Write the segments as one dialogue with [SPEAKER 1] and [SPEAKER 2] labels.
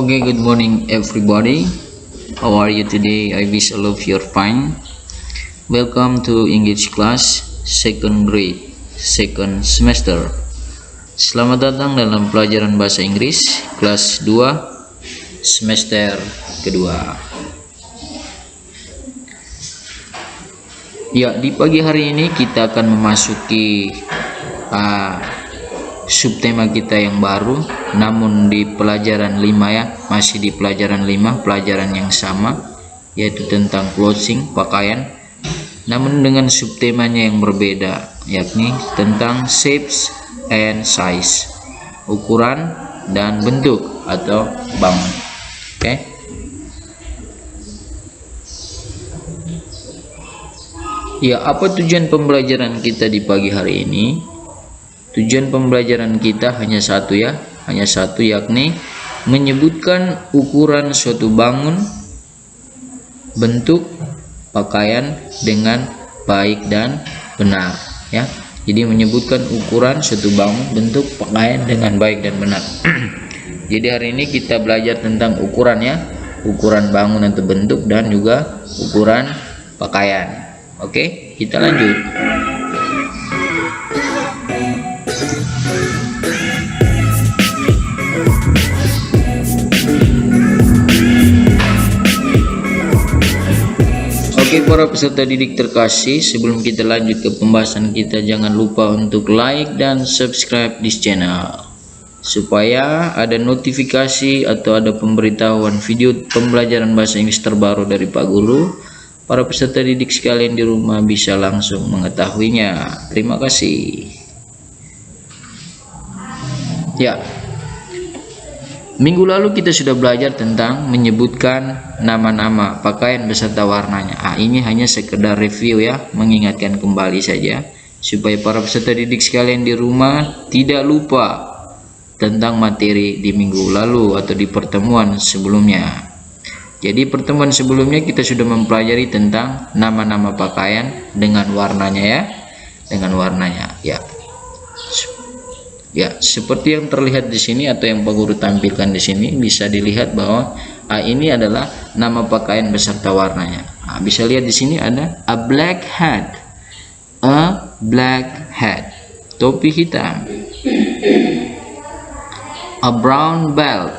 [SPEAKER 1] Okay, good morning everybody. How are you today? I wish all of you are fine. Welcome to English class second grade, second semester. Selamat datang dalam pelajaran bahasa Inggris kelas 2 semester kedua. Ya, di pagi hari ini kita akan memasuki subtema kita yang baru, namun di pelajaran 5 ya, masih di pelajaran 5, pelajaran yang sama, yaitu tentang clothing, pakaian, namun dengan subtemanya yang berbeda, yakni tentang shapes and size, ukuran dan bentuk atau bangun. Oke. Ya, apa tujuan pembelajaran kita di pagi hari ini? Tujuan pembelajaran kita hanya satu ya, yakni menyebutkan ukuran suatu bangun, bentuk, pakaian dengan baik dan benar ya. Jadi menyebutkan ukuran suatu bangun, bentuk, pakaian dengan baik dan benar. Jadi hari ini kita belajar tentang ukuran ya, ukuran bangun atau bentuk dan juga ukuran pakaian. Oke, kita lanjut. Oke, para peserta didik terkasih, sebelum kita lanjut ke pembahasan kita, jangan lupa untuk like dan subscribe di channel supaya ada notifikasi atau ada pemberitahuan video pembelajaran bahasa Inggris terbaru dari Pak Guru. Para peserta didik sekalian di rumah bisa langsung mengetahuinya. Terima kasih. Ya, minggu lalu kita sudah belajar tentang menyebutkan nama-nama pakaian beserta warnanya. Ini hanya sekedar review ya, mengingatkan kembali saja supaya para peserta didik sekalian di rumah tidak lupa tentang materi di minggu lalu atau di pertemuan sebelumnya. Jadi pertemuan sebelumnya kita sudah mempelajari tentang nama-nama pakaian dengan warnanya ya, Ya, seperti yang terlihat di sini atau yang Pak Guru tampilkan di sini, bisa dilihat bahwa ini adalah nama pakaian beserta warnanya. Bisa lihat di sini ada a black hat, topi hitam, a brown belt,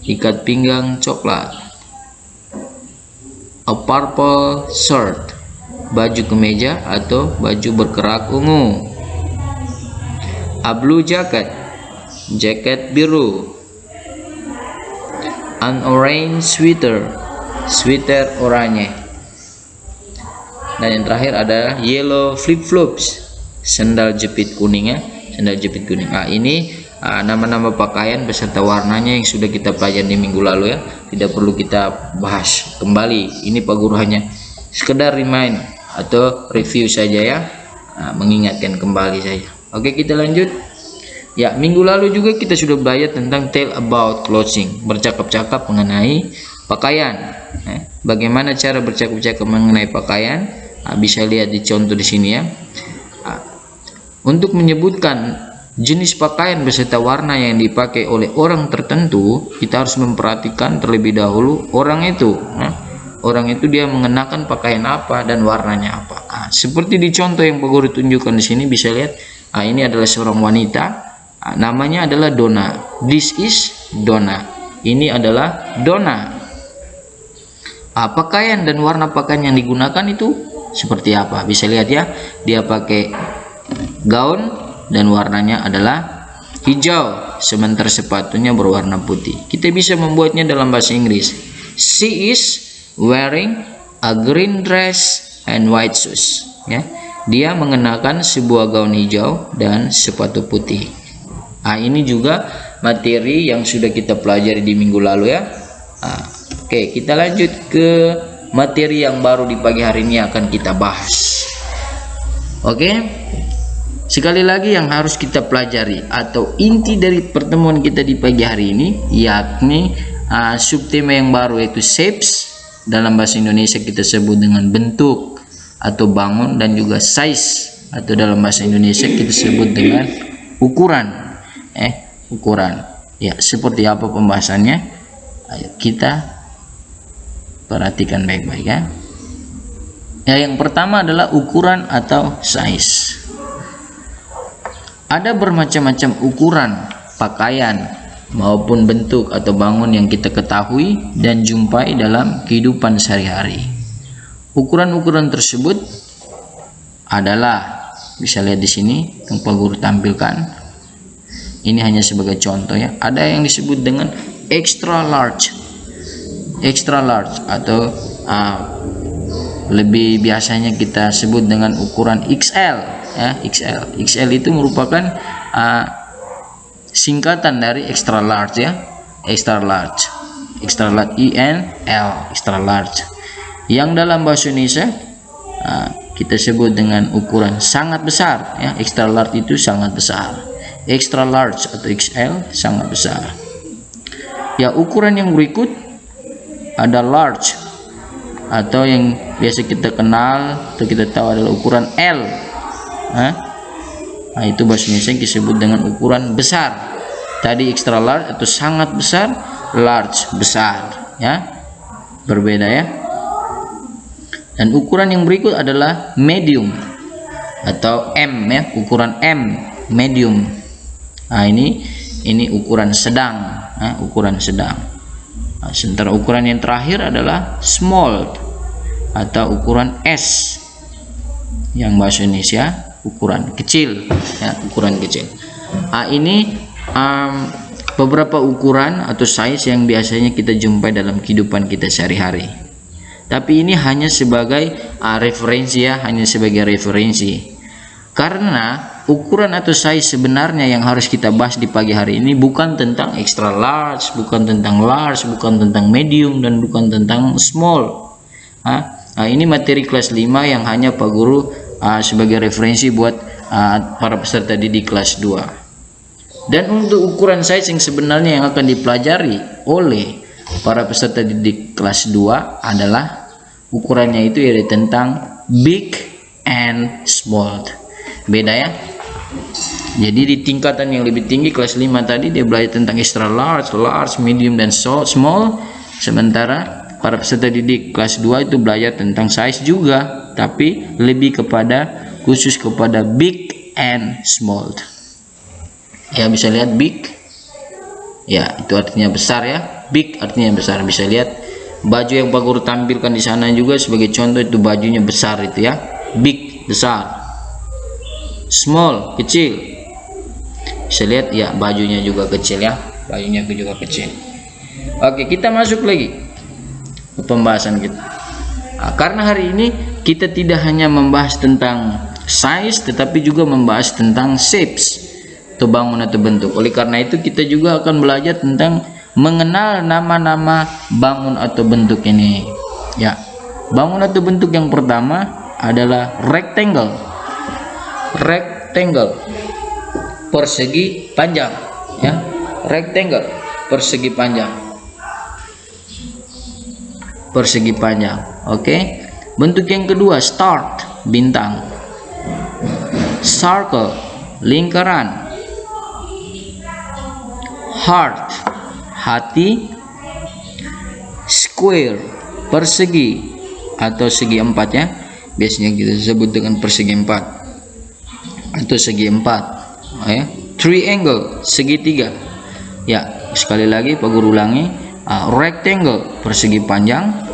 [SPEAKER 1] ikat pinggang coklat, a purple shirt, baju kemeja atau baju berkerak ungu, a blue jacket, jaket biru, an orange sweater, sweater oranye, dan yang terakhir ada yellow flip-flops, sandal jepit kuning ya, sandal jepit kuning. Ini nama-nama pakaian beserta warnanya yang sudah kita pelajari di minggu lalu ya, tidak perlu kita bahas kembali. Ini Pak Guru hanya sekedar remind atau review saja ya, mengingatkan kembali saja. Oke, kita lanjut. Ya, minggu lalu juga kita sudah belajar tentang tell about clothing, bercakap-cakap mengenai pakaian. Bagaimana cara bercakap-cakap mengenai pakaian? Bisa lihat di contoh di sini ya. Untuk menyebutkan jenis pakaian beserta warna yang dipakai oleh orang tertentu, kita harus memperhatikan terlebih dahulu orang itu. Orang itu dia mengenakan pakaian apa dan warnanya apa. Seperti di contoh yang Pak Guru tunjukkan di sini, bisa lihat. Ini adalah seorang wanita. Namanya adalah Donna. This is Donna. Ini adalah Donna. Pakaian dan warna pakaian yang digunakan itu seperti apa? Bisa lihat ya. Dia pakai gaun dan warnanya adalah hijau, sementara sepatunya berwarna putih. Kita bisa membuatnya dalam bahasa Inggris. She is wearing a green dress and white shoes. Ya, dia mengenakan sebuah gaun hijau dan sepatu putih. Ini juga materi yang sudah kita pelajari di minggu lalu ya. Oke, kita lanjut ke materi yang baru di pagi hari ini akan kita bahas. Oke. Sekali lagi yang harus kita pelajari atau inti dari pertemuan kita di pagi hari ini, yakni subtema yang baru, yaitu shapes. Dalam bahasa Indonesia kita sebut dengan bentuk atau bangun, dan juga size atau dalam bahasa Indonesia kita sebut dengan ukuran. Ukuran. Ya, seperti apa pembahasannya? Ayo kita perhatikan baik-baik ya. Yang pertama adalah ukuran atau size. Ada bermacam-macam ukuran pakaian maupun bentuk atau bangun yang kita ketahui dan jumpai dalam kehidupan sehari-hari. Ukuran-ukuran tersebut adalah, bisa lihat di sini yang Pak Guru tampilkan. Ini hanya sebagai contoh ya. Ada yang disebut dengan extra large atau lebih biasanya kita sebut dengan ukuran XL ya. XL itu merupakan singkatan dari extra large ya. extra large INL, extra large, yang dalam bahasa Indonesia kita sebut dengan ukuran sangat besar ya. Extra large itu sangat besar, extra large atau XL sangat besar ya. Ukuran yang berikut ada large atau yang biasa kita kenal atau kita tahu adalah ukuran L. Nah, itu bahasa Indonesia disebut dengan ukuran besar. Tadi extra large atau sangat besar, large besar ya, berbeda ya. Dan ukuran yang berikut adalah medium atau M ya, ukuran M, medium. Nah, ini ukuran sedang, ukuran sedang. Nah, sementara ukuran yang terakhir adalah small atau ukuran S, yang bahasa Indonesia ukuran kecil ya, ukuran kecil. Nah, ini beberapa ukuran atau size yang biasanya kita jumpai dalam kehidupan kita sehari-hari. Tapi ini hanya sebagai referensi ya, hanya sebagai referensi. Karena ukuran atau size sebenarnya yang harus kita bahas di pagi hari ini bukan tentang extra large, bukan tentang large, bukan tentang medium, dan bukan tentang small. Nah, ini materi kelas 5 yang hanya Pak Guru sebagai referensi buat para peserta didik kelas 2. Dan untuk ukuran size yang sebenarnya yang akan dipelajari oleh para peserta didik kelas 2 adalah ukurannya itu yaitu tentang big and small. Beda ya. Jadi di tingkatan yang lebih tinggi kelas 5 tadi dia belajar tentang extra large, medium, dan small. Sementara para peserta didik kelas 2 itu belajar tentang size juga, tapi lebih kepada khusus kepada big and small. Ya, bisa lihat big. Ya, itu artinya besar ya. Big artinya besar. Bisa lihat baju yang Pak Guru tampilkan di sana juga sebagai contoh, itu bajunya besar itu ya. Big besar. Small kecil. Bisa lihat ya, bajunya juga kecil ya. Bajunya juga kecil. Oke, kita masuk lagi ke pembahasan kita. Karena hari ini kita tidak hanya membahas tentang size, tetapi juga membahas tentang shapes atau bangun atau bentuk. Oleh karena itu kita juga akan belajar tentang mengenal nama-nama bangun atau bentuk ini. Ya, bangun atau bentuk yang pertama adalah rectangle. Rectangle, persegi panjang ya. Rectangle, persegi panjang. Persegi panjang. Oke. Bentuk yang kedua, start, bintang. Circle, lingkaran. Heart, hati. Square, persegi atau segi empat ya. Biasanya kita sebut dengan persegi empat atau segi empat ya. Triangle, segitiga ya. Sekali lagi Pak Guru ulangi, rectangle, persegi panjang.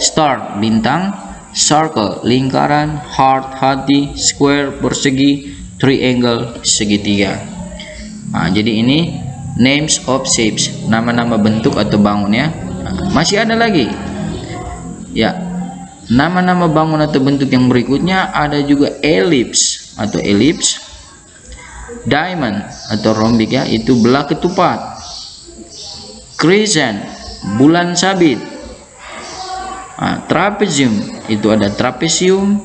[SPEAKER 1] Star, bintang. Circle, lingkaran. Heart, hati. Square, persegi. Triangle, segitiga. Jadi ini names of shapes, nama-nama bentuk atau bangun ya. Masih ada lagi ya, nama-nama bangun atau bentuk yang berikutnya ada juga ellipse atau ellipse, diamond atau rombik ya, itu belah ketupat. Crescent, bulan sabit. Trapezium, itu ada trapesium.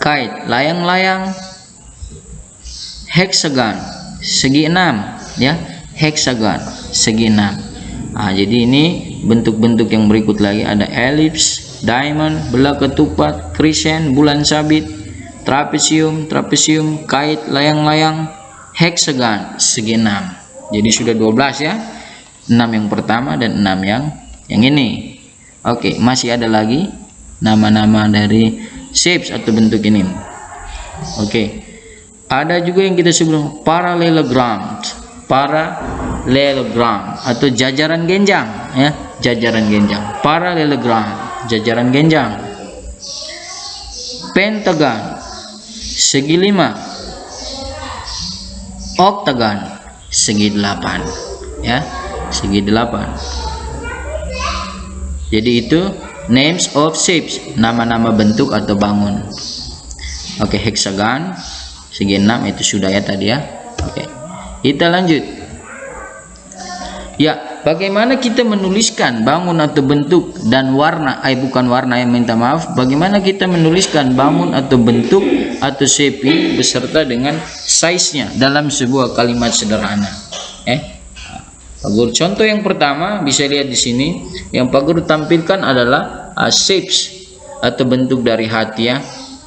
[SPEAKER 1] Kite, layang-layang. Hexagon, segi enam ya. Hexagon, segi enam. Jadi ini bentuk-bentuk yang berikut lagi ada ellipse, diamond, belah ketupat, crescent, bulan sabit, trapesium, kite, layang-layang, hexagon, segi enam. Jadi sudah 12 ya. 6 yang pertama dan 6 yang ini. Oke, masih ada lagi nama-nama dari shapes atau bentuk ini. Oke, ada juga yang kita sebut parallelogram atau jajaran genjang, ya, jajaran genjang. Parallelogram, jajaran genjang. Pentagon, segi 5. Oktagon, segi 8, ya, segi 8. Jadi itu names of shapes, nama-nama bentuk atau bangun. Oke, hexagon segi 6 itu sudah ya tadi ya. Oke, kita lanjut. Ya, bagaimana kita menuliskan bangun atau bentuk dan warna, bukan warna, yang minta maaf, bagaimana kita menuliskan bangun atau bentuk atau shape ini beserta dengan size-nya dalam sebuah kalimat sederhana. Pak Guru, contoh yang pertama bisa lihat di sini. Yang Pak Guru tampilkan adalah shapes atau bentuk dari hati, ya.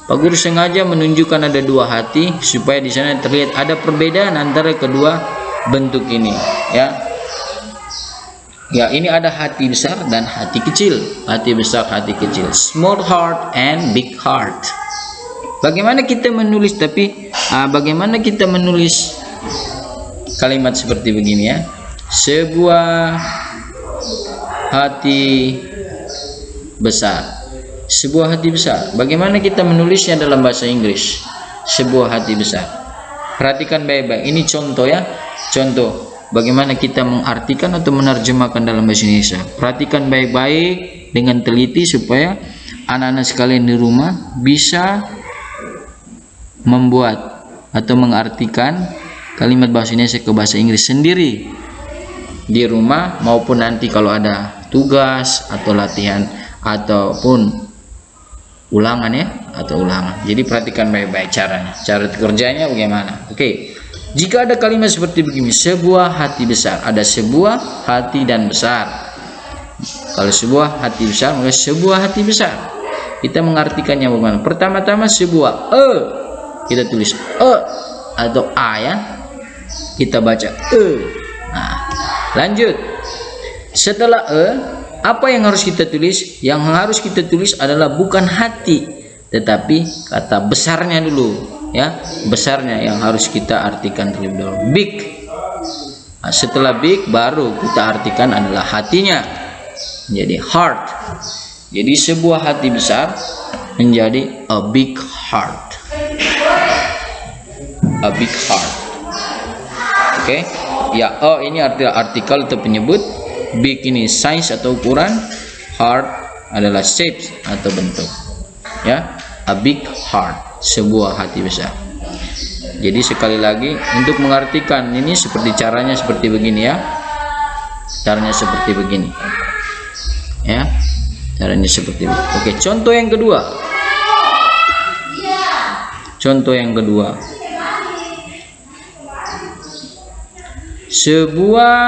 [SPEAKER 1] Pak Guru sengaja menunjukkan ada 2 hati supaya di sana terlihat ada perbedaan antara kedua bentuk ini, ya. Ya, ini ada hati besar dan hati kecil. Hati besar, hati kecil. Small heart and big heart. Bagaimana kita menulis, bagaimana kita menulis kalimat seperti begini, ya. Sebuah hati besar. Sebuah hati besar. Bagaimana kita menulisnya dalam bahasa Inggris? Sebuah hati besar. Perhatikan baik-baik. Ini contoh, ya. Contoh bagaimana kita mengartikan atau menerjemahkan dalam bahasa Indonesia. Perhatikan baik-baik dengan teliti supaya anak-anak sekalian di rumah bisa membuat atau mengartikan kalimat bahasa Indonesia ke bahasa Inggris sendiri di rumah, maupun nanti kalau ada tugas atau latihan ataupun ulangan, ya, atau ulangan. Jadi perhatikan baik-baik caranya, cara kerjanya bagaimana. Oke, jika ada kalimat seperti begini, sebuah hati besar, ada sebuah hati dan besar. Kalau sebuah hati besar, maka sebuah hati besar. Kita mengartikannya bagaimana? Pertama-tama sebuah kita tulis atau a, ya. Kita baca Nah, lanjut. Setelah apa yang harus kita tulis? Yang harus kita tulis adalah bukan hati, tetapi kata besarnya dulu, ya. Besarnya yang harus kita artikan terlebih dahulu. Big. Nah, setelah big baru kita artikan adalah hatinya, menjadi heart. Jadi sebuah hati besar menjadi a big heart. A big heart. Oke, ya. Ini artikel atau penyebut. Big ini size atau ukuran, heart adalah shapes atau bentuk, ya. A big heart, sebuah hati besar. Jadi sekali lagi untuk mengartikan ini seperti caranya seperti begini, ya. Caranya seperti begini, ya. Caranya seperti ini. Oke, contoh yang kedua. Contoh yang kedua. Sebuah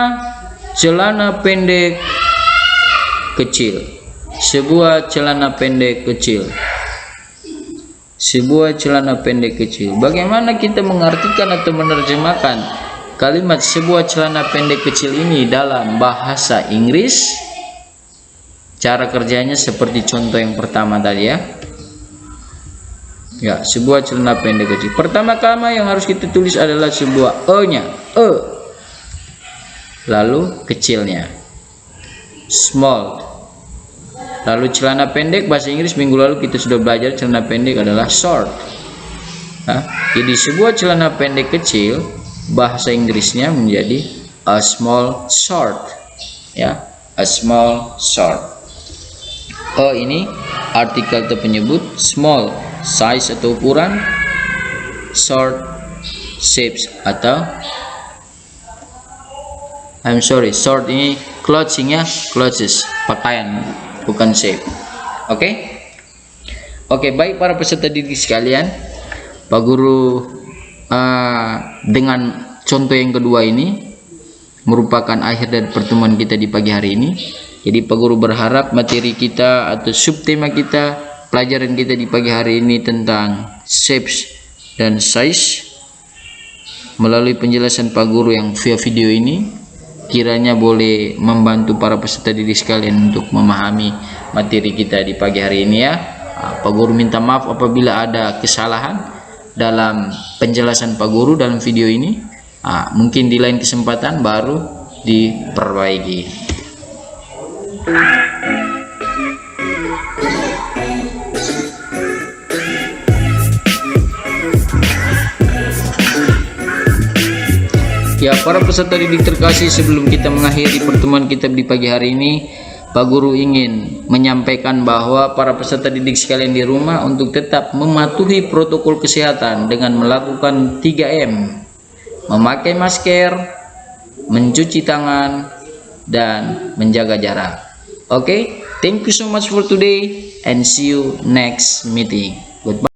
[SPEAKER 1] celana pendek kecil. Sebuah celana pendek kecil. Sebuah celana pendek kecil. Bagaimana kita mengartikan atau menerjemahkan kalimat sebuah celana pendek kecil ini dalam bahasa Inggris? Cara kerjanya seperti contoh yang pertama tadi, ya. Ya, sebuah celana pendek kecil. Pertama-tama yang harus kita tulis adalah sebuah e-nya, lalu kecilnya, small. Lalu celana pendek bahasa Inggris minggu lalu kita sudah belajar celana pendek adalah short. Jadi sebuah celana pendek kecil bahasa Inggrisnya menjadi a small short, ya, a small short. Ini artikel atau penyebut, small size atau ukuran, short shapes atau short ini clothing, ya, clothes, pakaian, bukan shape. Oke, baik para peserta didik sekalian, Pak Guru dengan contoh yang kedua ini merupakan akhir dari pertemuan kita di pagi hari ini. Jadi Pak Guru berharap materi kita atau subtema kita, pelajaran kita di pagi hari ini tentang shapes dan size melalui penjelasan Pak Guru yang via video ini kiranya boleh membantu para peserta didik sekalian untuk memahami materi kita di pagi hari ini ya. Pak Guru minta maaf apabila ada kesalahan dalam penjelasan Pak Guru dalam video ini. Mungkin di lain kesempatan baru diperbaiki. Ya, para peserta didik terkasih, sebelum kita mengakhiri pertemuan kita di pagi hari ini, Pak Guru ingin menyampaikan bahwa para peserta didik sekalian di rumah untuk tetap mematuhi protokol kesehatan dengan melakukan 3M, memakai masker, mencuci tangan, dan menjaga jarak. Oke, thank you so much for today and see you next meeting. Goodbye.